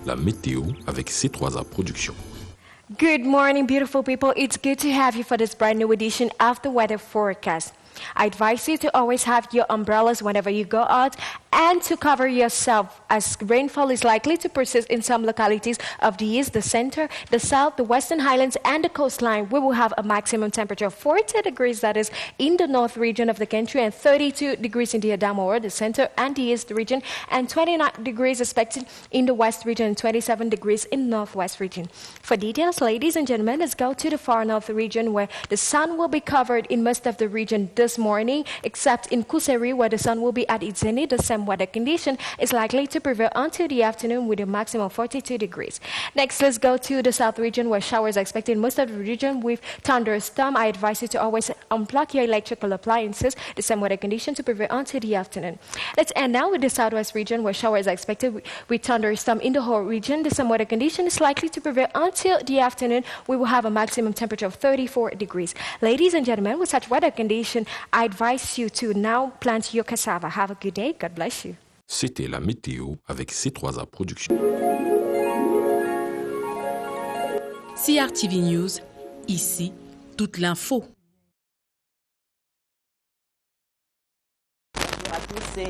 la météo avec C3A Productions. Good morning, beautiful people. It's good to have you for this brand new edition of the weather forecast. I advise you to always have your umbrellas whenever you go out and to cover yourself, as rainfall is likely to persist in some localities of the east, the center, the south, the western highlands, and the coastline. We will have a maximum temperature of 40 degrees, that is in the north region of the country, and 32 degrees in the Adamawa, the center and the east region, and 29 degrees expected in the west region, and 27 degrees in northwest region. For details, ladies and gentlemen, let's go to the far north region, where the sun will be covered in most of the region this morning, except in Kuseri, where the sun will be at its zenith. The same weather condition is likely to prevail until the afternoon with a maximum of 42 degrees. Next, let's go to the south region, where showers are expected in most of the region with thunderstorm. I advise you to always unplug your electrical appliances. The same weather condition to prevail until the afternoon. Let's end now with the southwest region, where showers are expected with thunderstorm in the whole region. The same weather condition is likely to prevail until the afternoon. We will have a maximum temperature of 34 degrees. Ladies and gentlemen, with such weather condition, I advise you to now plant your cassava. Have a good day. God bless you. C'était la météo avec C3A Productions. CRTV News, ici, toute l'info. Bonjour à tous.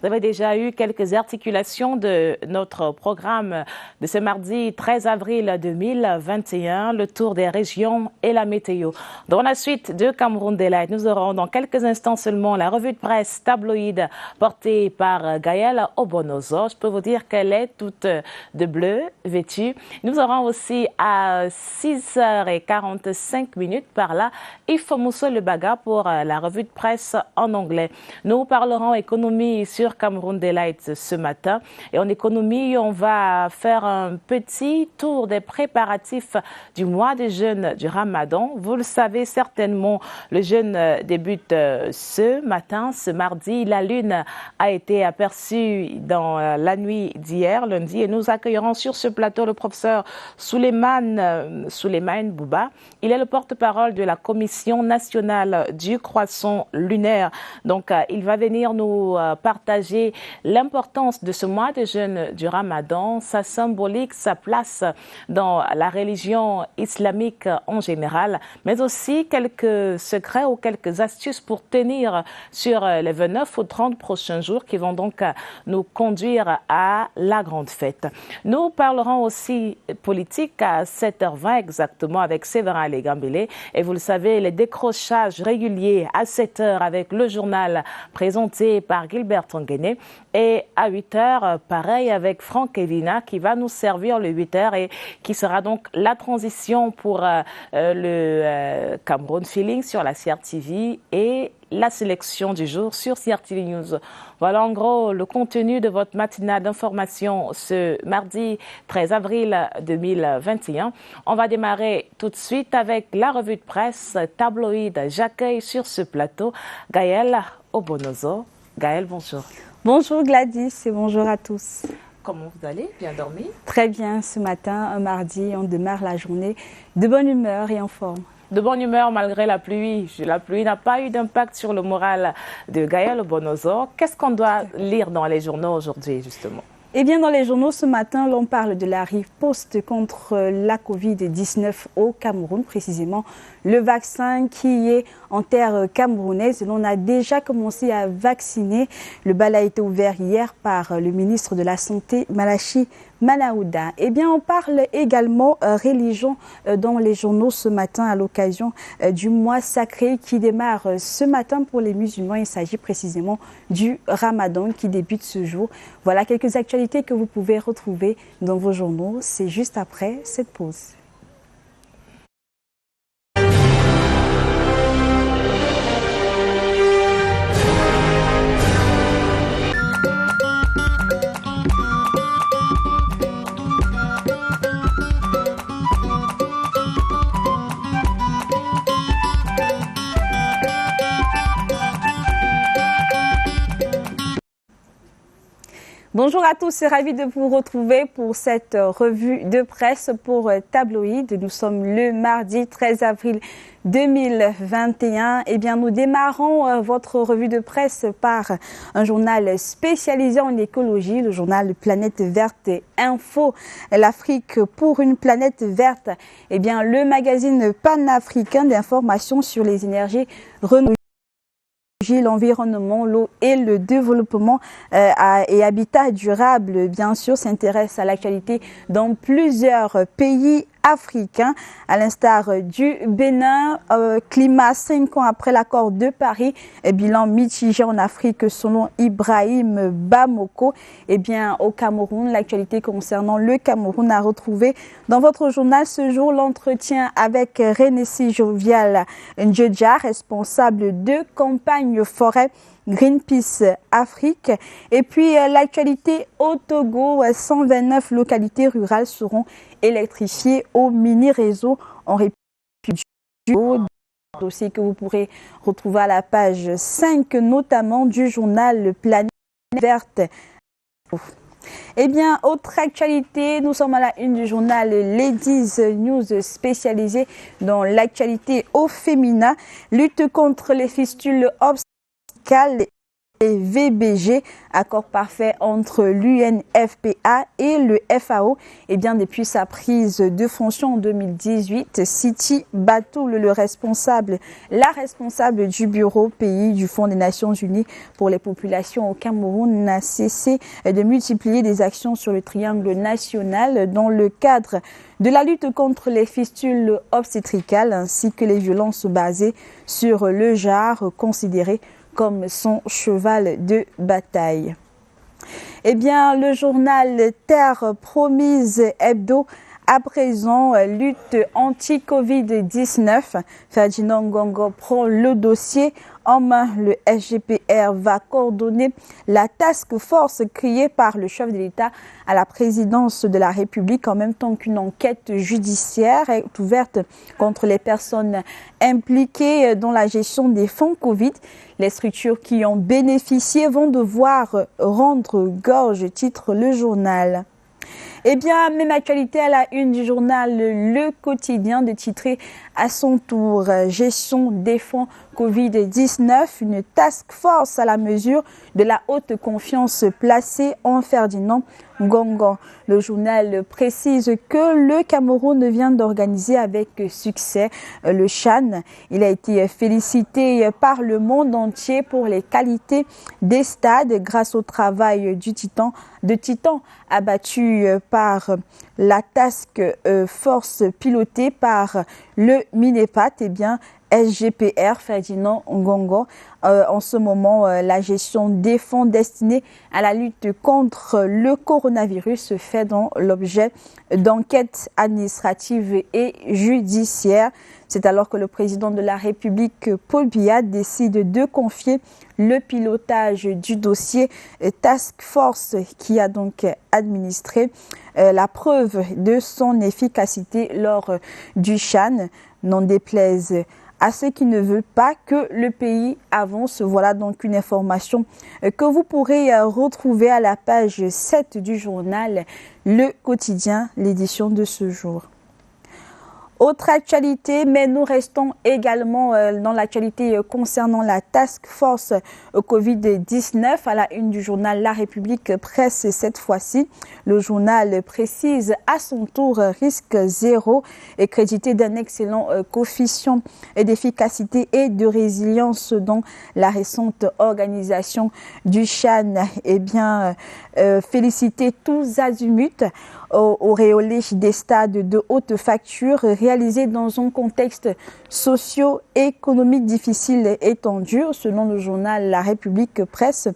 Vous avez déjà eu quelques articulations de notre programme de ce mardi 13 avril 2021, le tour des régions et la météo. Dans la suite de Cameroun Daylight, nous aurons dans quelques instants seulement la revue de presse tabloïde portée par Gaëlle Obonozo. Je peux vous dire qu'elle est toute de bleu, vêtue. Nous aurons aussi à 6h45 par là Yves Mousso Le Baga pour la revue de presse en anglais. Nous parlerons économie sur Cameroun Daylight ce matin. Et en économie, on va faire un petit tour des préparatifs du mois de jeûne du Ramadan. Vous le savez certainement, le jeûne débute ce matin, ce mardi. La lune a été aperçue dans la nuit d'hier, lundi, et nous accueillerons sur ce plateau le professeur Souleymane Bouba. Il est le porte-parole de la Commission nationale du croissant lunaire. Donc, il va venir nous partager l'importance de ce mois de jeûne du Ramadan, sa symbolique, sa place dans la religion islamique en général, mais aussi quelques secrets ou quelques astuces pour tenir sur les 29 ou 30 prochains jours qui vont donc nous conduire à la grande fête. Nous parlerons aussi politique à 7h20 exactement avec Séverin Legambélé, et vous le savez, les décrochages réguliers à 7h avec le journal présenté par Gilbert Tanguay. Et à 8h, pareil avec Franck Evina qui va nous servir le 8h et qui sera donc la transition pour le Cameroun Feeling sur la CRTV et la sélection du jour sur CRTV News. Voilà en gros le contenu de votre matinale d'information ce mardi 13 avril 2021. On va démarrer tout de suite avec la revue de presse tabloïde. J'accueille sur ce plateau Gaëlle Obonozo. Gaëlle, bonjour. Bonjour Gladys et bonjour à tous. Comment vous allez? Bien dormi? Très bien, ce matin, un mardi, on démarre la journée de bonne humeur et en forme. De bonne humeur malgré la pluie. La pluie n'a pas eu d'impact sur le moral de Gaëlle Obonozo. Qu'est-ce qu'on doit lire dans les journaux aujourd'hui, justement? Eh bien, dans les journaux ce matin, l'on parle de la riposte contre la Covid-19 au Cameroun, précisément le vaccin qui est en terre camerounaise. L'on a déjà commencé à vacciner. Le bal a été ouvert hier par le ministre de la Santé, Malachi Manaouda. Eh bien, on parle également religion dans les journaux ce matin à l'occasion du mois sacré qui démarre ce matin pour les musulmans. Il s'agit précisément du Ramadan qui débute ce jour. Voilà quelques actualités que vous pouvez retrouver dans vos journaux. C'est juste après cette pause. Bonjour à tous, c'est ravi de vous retrouver pour cette revue de presse pour Tabloïd. Nous sommes le mardi 13 avril 2021. Eh bien, nous démarrons votre revue de presse par un journal spécialisé en écologie, le journal Planète Verte Info, l'Afrique pour une planète verte. Eh bien, le magazine panafricain d'information sur les énergies renouvelables, l'environnement, l'eau et le développement et habitat durable, bien sûr, s'intéresse à l'actualité dans plusieurs pays africains, à l'instar du Bénin. Climat 5 ans après l'accord de Paris, et bilan mitigé en Afrique selon Ibrahim Bamoko. Eh bien, au Cameroun, l'actualité concernant le Cameroun a retrouvé dans votre journal ce jour l'entretien avec Renessi Jovial Ndjedja, responsable de campagne forêt Greenpeace Afrique. Et puis l'actualité au Togo, 129 localités rurales seront électrifiées au mini-réseau en République du Togo. Dossier que vous pourrez retrouver à la page 5, notamment du journal Planète Verte. Eh bien, autre actualité, nous sommes à la une du journal Ladies News spécialisé dans l'actualité au féminin. Lutte contre les fistules obstétricales et VBG, accord parfait entre l'UNFPA et le FAO. Eh bien, depuis sa prise de fonction en 2018, Siti Batoul, la responsable du bureau pays du Fonds des Nations Unies pour les populations au Cameroun, n'a cessé de multiplier des actions sur le triangle national dans le cadre de la lutte contre les fistules obstétricales ainsi que les violences basées sur le genre, considérées comme son cheval de bataille. Eh bien, le journal Terre Promise Hebdo, à présent, lutte anti-Covid-19. Ferdinand Ngongo prend le dossier en main. Le SGPR va coordonner la task force créée par le chef de l'État à la présidence de la République, en même temps qu'une enquête judiciaire est ouverte contre les personnes impliquées dans la gestion des fonds Covid. Les structures qui ont bénéficié vont devoir rendre gorge, titre le journal. Eh bien, même actualité à la une du journal Le Quotidien, de titrer à son tour « Gestion des fonds Covid-19, une task force à la mesure de la haute confiance placée en Ferdinand Ngongo ». Le journal précise que le Cameroun vient d'organiser avec succès le CHAN. Il a été félicité par le monde entier pour les qualités des stades grâce au travail de Titan abattu par la task force pilotée par le MINEPAT. Eh bien, SGPR, Ferdinand Ngongo. En ce moment, la gestion des fonds destinés à la lutte contre le coronavirus fait dans l'objet d'enquêtes administratives et judiciaires. C'est alors que le président de la République, Paul Biya, décide de confier le pilotage du dossier Task Force qui a donc administré la preuve de son efficacité lors du CHAN. N'en déplaise à ceux qui ne veulent pas que le pays avance. Voilà donc une information que vous pourrez retrouver à la page 7 du journal Le Quotidien, l'édition de ce jour. Autre actualité, mais nous restons également dans l'actualité concernant la task force Covid-19 à la une du journal La République Presse cette fois-ci. Le journal précise à son tour risque zéro et crédité d'un excellent coefficient d'efficacité et de résilience dans la récente organisation du CHAN. Eh bien, féliciter tous azimuts auréolé des stades de haute facture réalisés dans un contexte socio-économique difficile et tendu. Selon le journal La République Presse,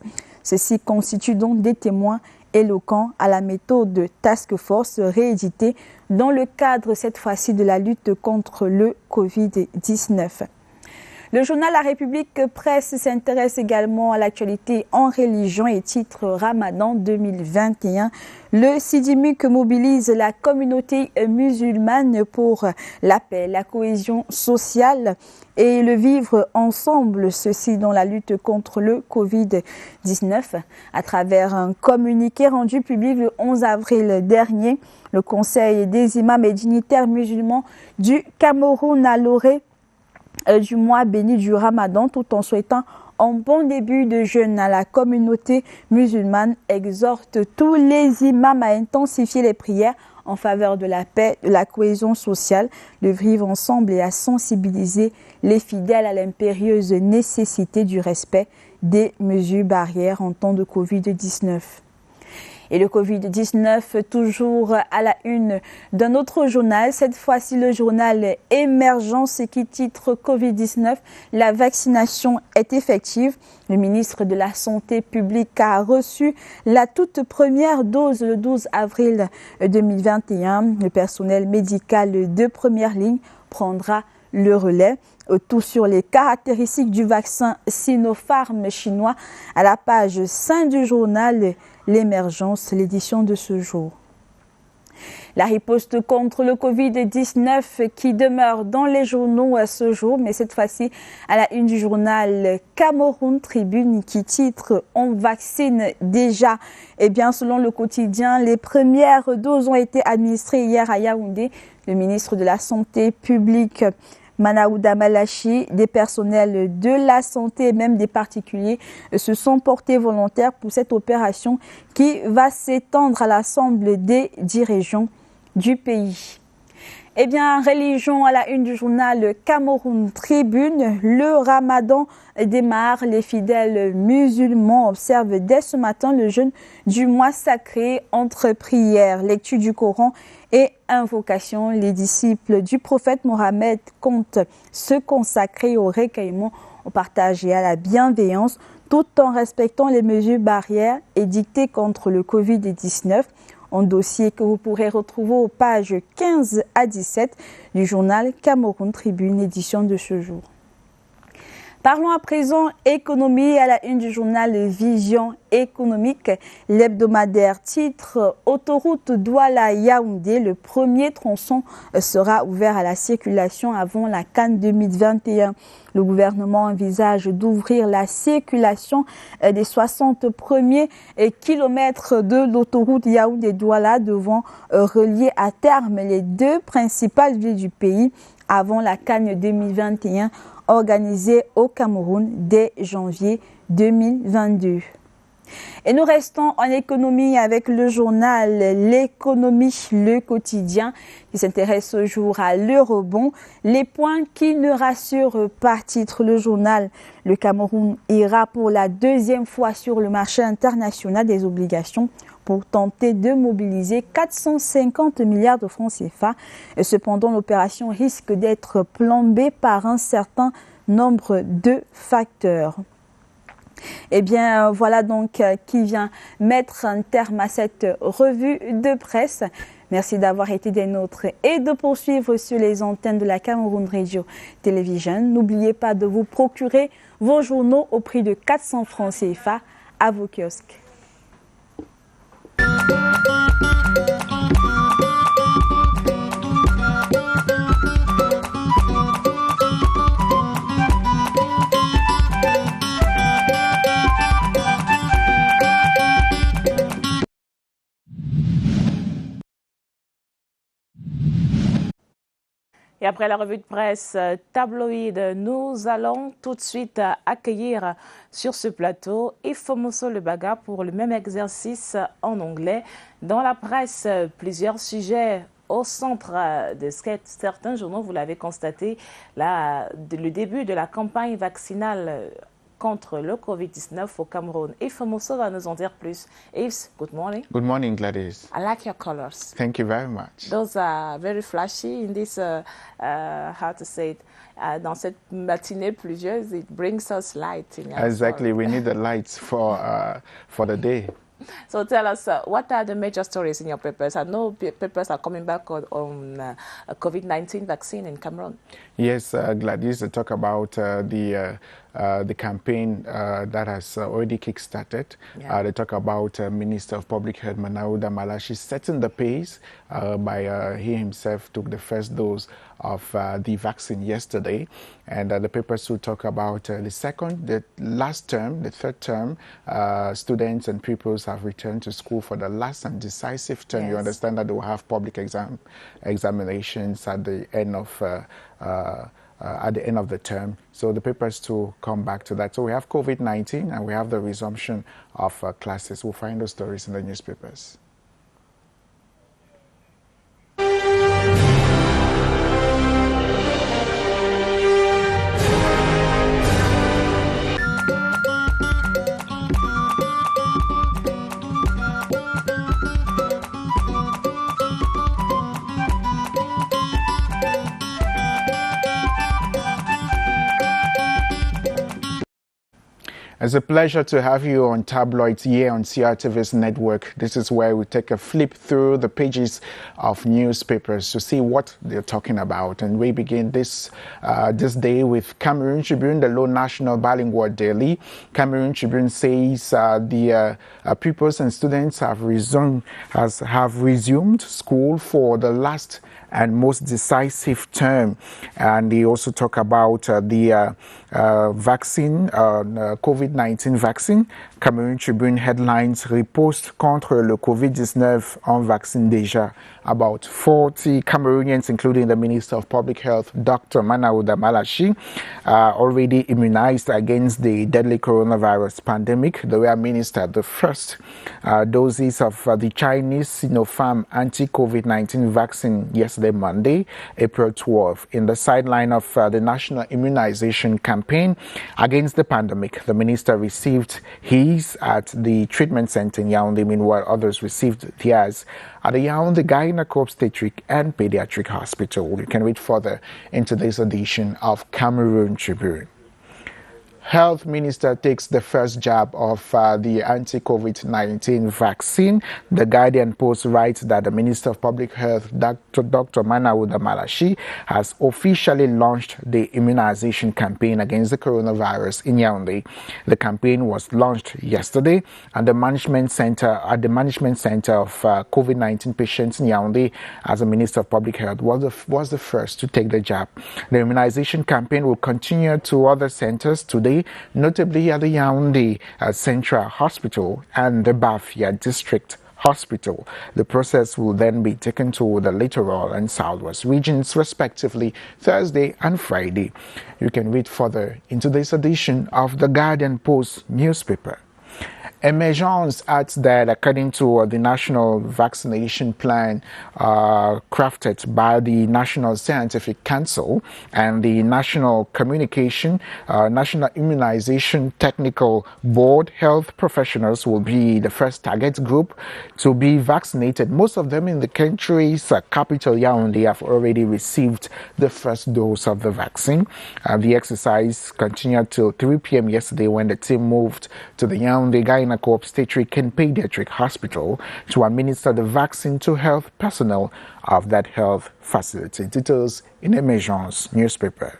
ceci constitue donc des témoins éloquents à la méthode Task Force rééditée dans le cadre cette fois-ci de la lutte contre le Covid-19. Le journal La République Presse s'intéresse également à l'actualité en religion et titre Ramadan 2021. Le Sidimuk mobilise la communauté musulmane pour la paix, la cohésion sociale et le vivre ensemble, ceci dans la lutte contre le Covid-19. À travers un communiqué rendu public le 11 avril dernier, le Conseil des imams et dignitaires musulmans du Cameroun a l'orée du mois béni du Ramadan, tout en souhaitant un bon début de jeûne à la communauté musulmane, exhorte tous les imams à intensifier les prières en faveur de la paix, de la cohésion sociale, de vivre ensemble et à sensibiliser les fidèles à l'impérieuse nécessité du respect des mesures barrières en temps de Covid-19. Et le Covid-19, toujours à la une d'un autre journal, cette fois-ci le journal Émergence qui titre Covid-19, la vaccination est effective. Le ministre de la Santé publique a reçu la toute première dose le 12 avril 2021. Le personnel médical de première ligne prendra le relais. Tout sur les caractéristiques du vaccin Sinopharm chinois à la page 5 du journal L'Émergence, l'édition de ce jour. La riposte contre le Covid-19 qui demeure dans les journaux à ce jour, mais cette fois-ci à la une du journal Cameroun Tribune qui titre « On vaccine déjà ». Eh bien, selon le quotidien, les premières doses ont été administrées hier à Yaoundé. Le ministre de la Santé publique Manaouda Malachi, des personnels de la santé et même des particuliers se sont portés volontaires pour cette opération qui va s'étendre à l'ensemble des 10 régions du pays. Eh bien, religion à la une du journal Cameroun Tribune, le Ramadan démarre. Les fidèles musulmans observent dès ce matin le jeûne du mois sacré entre prières, lecture du Coran et invocation. Les disciples du prophète Mohammed comptent se consacrer au recueillement, au partage et à la bienveillance, tout en respectant les mesures barrières édictées contre le Covid-19. Un dossier que vous pourrez retrouver aux pages 15 à 17 du journal Cameroun Tribune, édition de ce jour. Parlons à présent économie à la une du journal Vision économique. L'hebdomadaire titre Autoroute Douala-Yaoundé. Le premier tronçon sera ouvert à la circulation avant la CAN 2021. Le gouvernement envisage d'ouvrir la circulation des 60 premiers kilomètres de l'autoroute Yaoundé-Douala devant relier à terme les 2 principales villes du pays avant la CAN 2021 organisée au Cameroun dès janvier 2022. Et nous restons en économie avec le journal L'économie, le quotidien, qui s'intéresse ce jour à l'eurobond. Les points qui ne rassurent pas, titre le journal. Le Cameroun ira pour la 2e fois sur le marché international des obligations pour tenter de mobiliser 450 milliards de francs CFA. Cependant, l'opération risque d'être plombée par un certain nombre de facteurs. Eh bien, voilà donc qui vient mettre un terme à cette revue de presse. Merci d'avoir été des nôtres et de poursuivre sur les antennes de la Cameroun Radio Television. N'oubliez pas de vous procurer vos journaux au prix de 400 francs CFA à vos kiosques. Et après la revue de presse tabloïde, nous allons tout de suite accueillir sur ce plateau Ifomoso Lebaga pour le même exercice en anglais. Dans la presse, plusieurs sujets au centre de certains journaux, vous l'avez constaté, le début de la campagne vaccinale contre le Covid-19 au Cameroun. Ifomoso va nous en dire plus. Yves, good morning. Good morning, Gladys. I like your colors. Thank you very much. Those are very flashy in this, how to say it, dans cette matinée pluvieuse, it brings us light in our Exactly, story. we need the lights for the day. So tell us, what are the major stories in your papers? I know papers are coming back on COVID-19 vaccine in Cameroon. Yes, Gladys, to talk about the campaign that has already kick-started. Yeah. They talk about Minister of Public Health Manaouda Malachi setting the pace by he himself took the first dose of the vaccine yesterday. And the papers will talk about the last term, the third term, students and pupils have returned to school for the last and decisive term. Yes. You understand that they will have public examinations at the end of the term. So the papers to come back to that. So we have COVID-19 and we have the resumption of classes. We'll find those stories in the newspapers. It's a pleasure to have you on Tabloids here on CRTV's network. This is where we take a flip through the pages of newspapers to see what they're talking about. And we begin this day with Cameroon Tribune, the Lone National Bilingual Daily. Cameroon Tribune says the pupils and students have resumed school for the last and most decisive term. And they also talk about the vaccine, COVID-19 vaccine. Cameroon Tribune headlines: riposte contre le COVID-19 en vaccine déjà. About 40 Cameroonians, including the Minister of Public Health, Dr. Manaouda Malachi, are already immunized against the deadly coronavirus pandemic. They were administered the first doses of the Chinese Sinopharm anti-COVID-19 vaccine yesterday, Monday, April 12. In the sideline of the national immunization campaign against the pandemic, the minister received his at the treatment center in Yaoundé, meanwhile others received theirs at the Yaoundé Gynecobstetric and Pediatric Hospital. You can read further into this edition of Cameroon Tribune. Health Minister takes the first jab of the anti-COVID-19 vaccine. The Guardian Post writes that the Minister of Public Health, Dr. Manaouda Malachi, has officially launched the immunization campaign against the coronavirus in Yaoundé. The campaign was launched yesterday at the management center of COVID-19 patients in Yaoundé, as the Minister of Public Health was the first to take the jab. The immunization campaign will continue to other centers today, notably at the Yaoundé Central Hospital and the Bafia District Hospital. The process will then be taken to the littoral and southwest regions, respectively, Thursday and Friday. You can read further into this edition of the Guardian Post newspaper. Emergence adds that according to the national vaccination plan crafted by the National Scientific Council and the National Immunization Technical Board, health professionals will be the first target group to be vaccinated. Most of them in the country's capital, Yaoundé, have already received the first dose of the vaccine. The exercise continued till 3 p.m. yesterday when the team moved to the Yaoundé Gynecobstetric and Pediatric Hospital to administer the vaccine to health personnel of that health facility. Details in Emergence newspaper.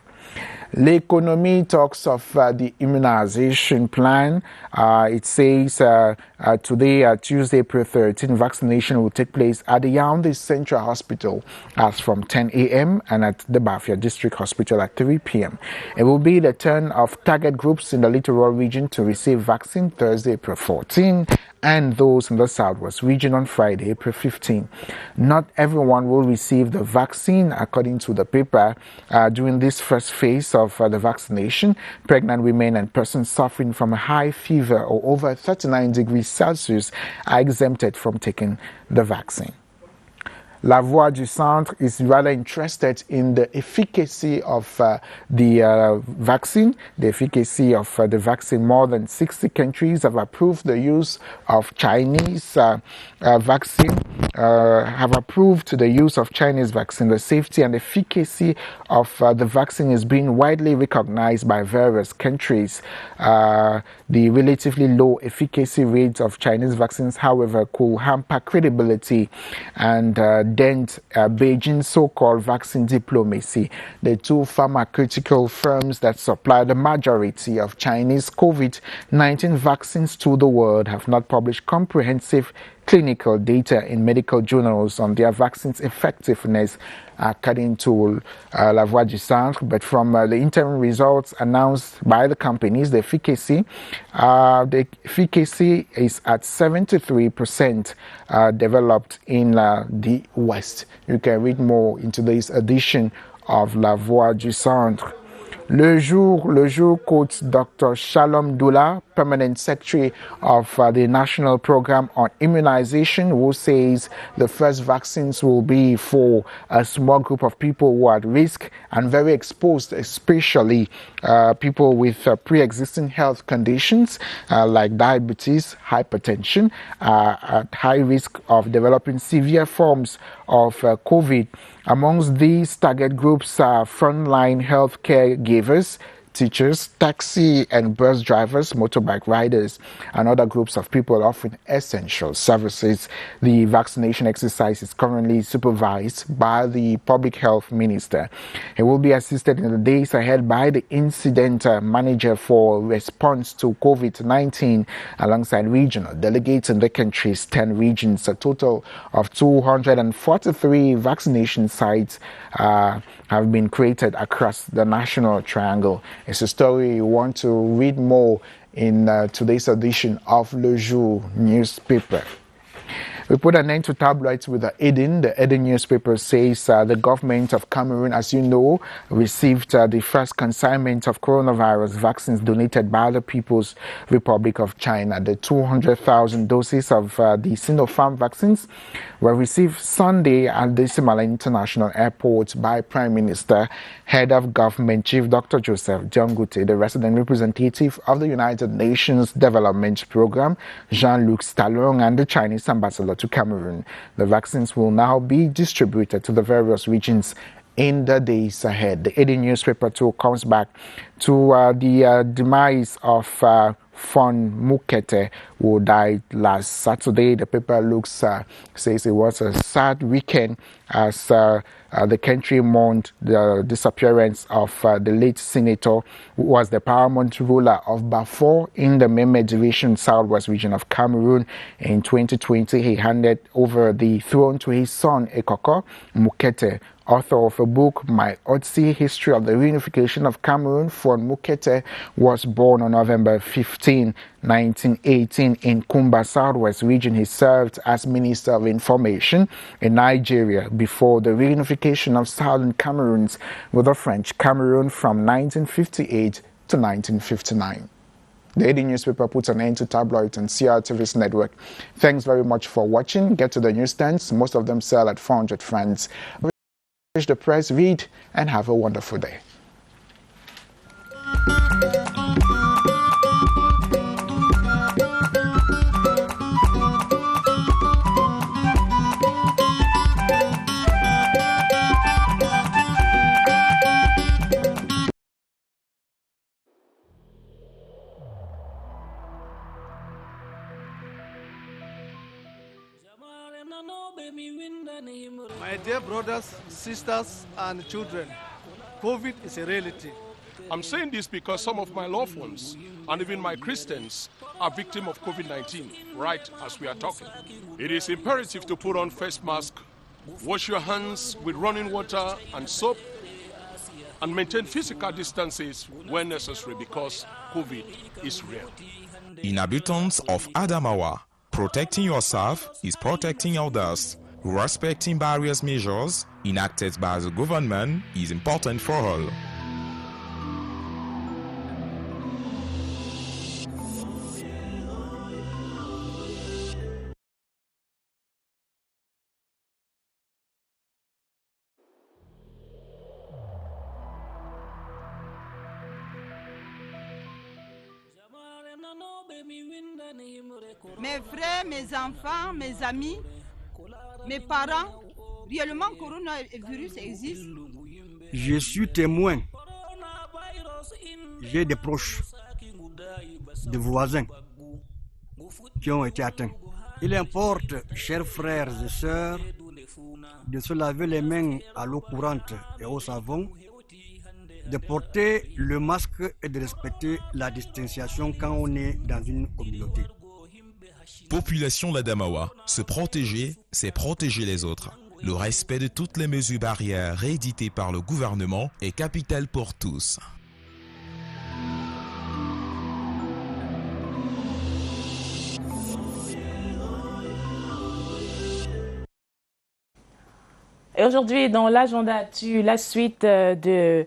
L'Economie talks of the immunization plan. It says today, Tuesday, April 13, vaccination will take place at the Yaoundé Central Hospital as from 10 a.m. and at the Bafia District Hospital at 3 p.m. It will be the turn of target groups in the littoral region to receive vaccine Thursday, April 14, and those in the southwest region on Friday, April 15. Not everyone will receive the vaccine, according to the paper. During this first phase of the vaccination, pregnant women and persons suffering from a high fever or over 39 degrees Celsius are exempted from taking the vaccine. La Voix du Centre is rather interested in the efficacy of the vaccine. The efficacy of the vaccine. More than 60 countries have approved the use of Chinese vaccine. have approved the use of Chinese vaccine. The safety and efficacy of the vaccine is being widely recognized by various countries. The relatively low efficacy rates of Chinese vaccines, however, could hamper credibility and dent Beijing's so-called vaccine diplomacy. The two pharmaceutical firms that supply the majority of Chinese COVID-19 vaccines to the world have not published comprehensive clinical data in medical journals on their vaccine's effectiveness, according to La Voix du Centre. But from the interim results announced by the companies, the efficacy is at 73% developed in the West. You can read more into this edition of La Voix du Centre. Le Jour quotes Dr. Shalom Dula, Permanent Secretary of the National Program on Immunization, who says the first vaccines will be for a small group of people who are at risk and very exposed, especially people with pre-existing health conditions like diabetes, hypertension, at high risk of developing severe forms of COVID. Amongst these target groups are frontline healthcare givers, teachers, taxi and bus drivers, motorbike riders, and other groups of people offering essential services. The vaccination exercise is currently supervised by the Public Health Minister. He will be assisted in the days ahead by the Incident Manager for Response to COVID-19 alongside regional delegates in the country's 10 regions. A total of 243 vaccination sites have been created across the National Triangle. It's a story you want to read more in today's edition of Le Jour newspaper. We put an end to tabloids with the Eden. The Eden newspaper says the government of Cameroon, as you know, received the first consignment of coronavirus vaccines donated by the People's Republic of China. The 200,000 doses of the Sinopharm vaccines were received Sunday at the Simala International Airport by Prime Minister, Head of Government Chief Dr. Joseph Diangote, the resident representative of the United Nations Development Program, Jean-Luc Stallone, and the Chinese ambassador to Cameroon. The vaccines will now be distributed to the various regions in the days ahead. The Eden newspaper too comes back to the demise of Fon Mukete, who died last Saturday. The paper says it was a sad weekend as the country mourned the disappearance of the late senator, who was the paramount ruler of Bafor in the Meme Division, southwest region of Cameroon. In 2020, he handed over the throne to his son, Ekoko Mukete, author of a book, My Otzi History of the Reunification of Cameroon. Fon Mukete was born on November 15, 1918 in Kumba, southwest region. He served as Minister of Information in Nigeria before the reunification of southern Cameroons with the French Cameroon from 1958 to 1959. The Eden newspaper puts an end to tabloids on CRTV's network. Thanks very much for watching. Get to the newsstands. Most of them sell at 400 francs. The press, read, and have a wonderful day. My dear brothers, sisters, and children, COVID is a reality. I'm saying this because some of my loved ones and even my Christians are victims of COVID-19 right as we are talking. It is imperative to put on face mask, wash your hands with running water and soap, and maintain physical distances when necessary because COVID is real. Inhabitants of Adamawa, protecting yourself is protecting others. Respecting various measures enacted by the government is important for all. Mes frères, mes enfants, mes amis, mes parents, réellement, coronavirus existe. Je suis témoin. J'ai des proches, des voisins qui ont été atteints. Il importe, chers frères et sœurs, de se laver les mains à l'eau courante et au savon, de porter le masque et de respecter la distanciation quand on est dans une communauté. Population d'Adamawa, se protéger, c'est protéger les autres. Le respect de toutes les mesures barrières rééditées par le gouvernement est capital pour tous. Et aujourd'hui, dans l'agenda, la suite des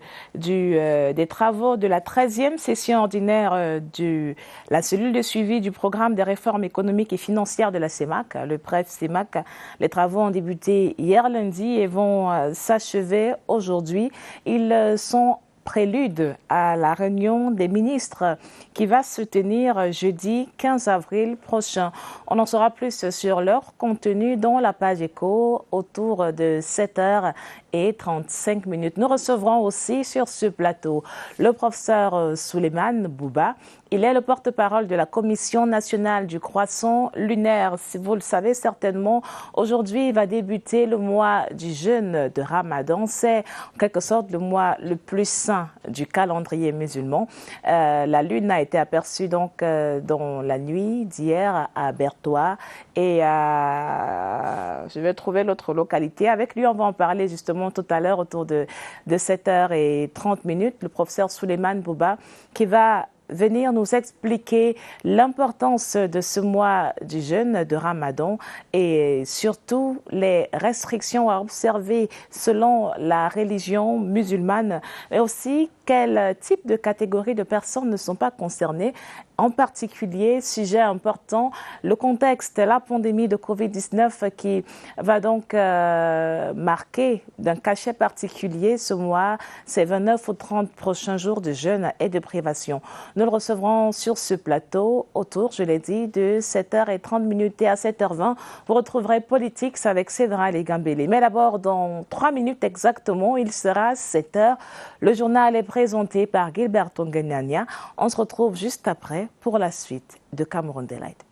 travaux de la 13e session ordinaire de la cellule de suivi du programme des réformes économiques et financières de la CEMAC, le PREF CEMAC. Les travaux ont débuté hier lundi et vont s'achever aujourd'hui. Ils sont prélude à la réunion des ministres qui va se tenir jeudi 15 avril prochain. On en saura plus sur leur contenu dans la page éco autour de 7h35. Nous recevrons aussi sur ce plateau le professeur Souleymane Bouba. Il est le porte-parole de la Commission nationale du croissant lunaire. Si vous le savez certainement, aujourd'hui va débuter le mois du jeûne de Ramadan. C'est en quelque sorte le mois le plus saint du calendrier musulman. La lune a été aperçue donc dans la nuit d'hier à Bertois et je vais trouver l'autre localité. Avec lui, on va en parler justement tout à l'heure autour de 7h30. Le professeur Souleymane Bouba qui va venir nous expliquer l'importance de ce mois du jeûne de Ramadan et surtout les restrictions à observer selon la religion musulmane, mais aussi quel type de catégories de personnes ne sont pas concernées. En particulier, sujet important, le contexte, la pandémie de Covid-19 qui va donc marquer d'un cachet particulier ce mois, ces 29 ou 30 prochains jours de jeûne et de privation. Nous le recevrons sur ce plateau autour, je l'ai dit, de 7h30 et à 7h20. Vous retrouverez Politics avec Cédra Legambélé. Mais d'abord, dans 3 minutes exactement, il sera 7h. Le journal est présenté par Gilberto Nganyanya. On se retrouve juste après pour la suite de Cameroun Delight.